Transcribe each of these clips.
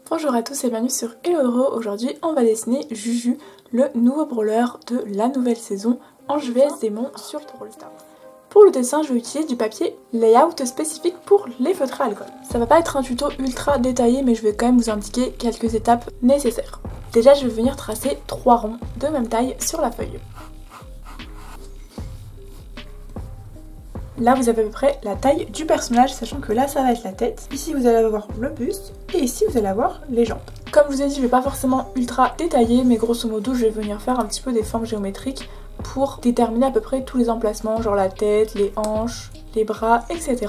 Bonjour à tous et bienvenue sur Hello. Aujourd'hui on va dessiner Juju, le nouveau brawler de la nouvelle saison Ange vs Démon sur Brawl Stars. Pour le dessin je vais utiliser du papier layout spécifique pour les feutres à alcool. Ça va pas être un tuto ultra détaillé mais je vais quand même vous indiquer quelques étapes nécessaires. Déjà je vais venir tracer 3 ronds de même taille sur la feuille. Là vous avez à peu près la taille du personnage, sachant que là ça va être la tête. Ici vous allez avoir le buste et ici vous allez avoir les jambes. Comme je vous ai dit, je vais pas forcément ultra détailler, mais grosso modo je vais venir faire un petit peu des formes géométriques pour déterminer à peu près tous les emplacements, genre la tête, les hanches, les bras, etc.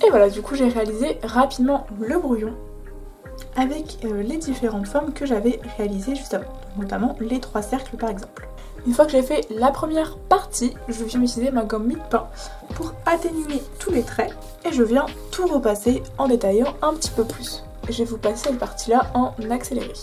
Et voilà, du coup j'ai réalisé rapidement le brouillon avec les différentes formes que j'avais réalisées juste avant, notamment les 3 cercles par exemple. Une fois que j'ai fait la première partie, je viens utiliser ma gomme mie-de-pain pour atténuer tous les traits et je viens tout repasser en détaillant un petit peu plus. Je vais vous passer cette partie-là en accéléré.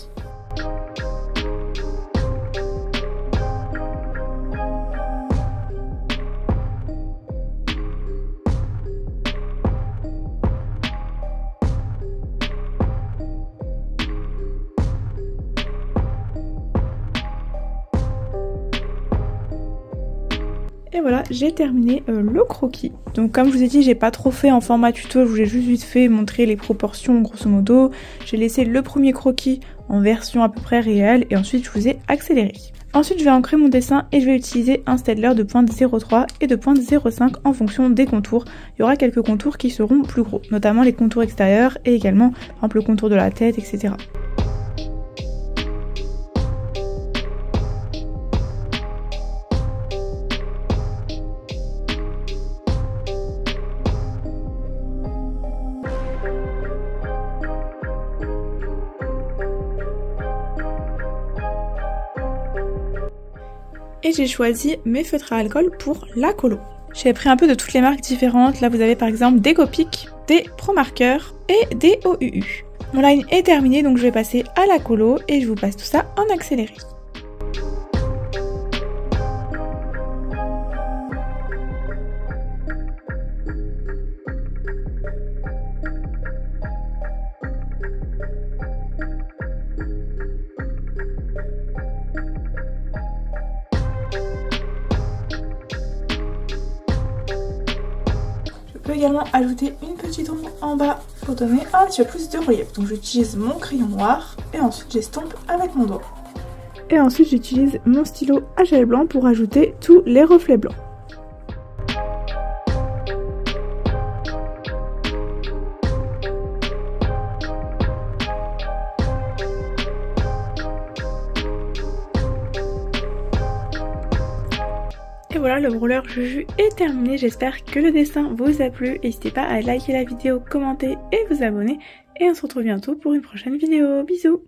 Et voilà, j'ai terminé le croquis. Donc comme je vous ai dit, j'ai pas trop fait en format tuto, je vous ai juste vite fait montrer les proportions grosso modo. J'ai laissé le premier croquis en version à peu près réelle et ensuite je vous ai accéléré. Ensuite je vais ancrer mon dessin et je vais utiliser un Staedtler de pointe 0,3 et de pointe 0,5 en fonction des contours. Il y aura quelques contours qui seront plus gros, notamment les contours extérieurs et également par exemple le contour de la tête, etc. Et j'ai choisi mes feutres à alcool pour la colo. J'ai pris un peu de toutes les marques différentes. Là vous avez par exemple des Copic, des Pro Marker et des OUU. Mon line est terminé donc je vais passer à la colo et je vous passe tout ça en accéléré. Je peux également ajouter une petite roue en bas pour donner un petit peu plus de relief. Donc j'utilise mon crayon noir et ensuite j'estompe avec mon doigt. Et ensuite j'utilise mon stylo à gel blanc pour ajouter tous les reflets blancs. Et voilà, le brawler Juju est terminé, j'espère que le dessin vous a plu, n'hésitez pas à liker la vidéo, commenter et vous abonner, et on se retrouve bientôt pour une prochaine vidéo, bisous.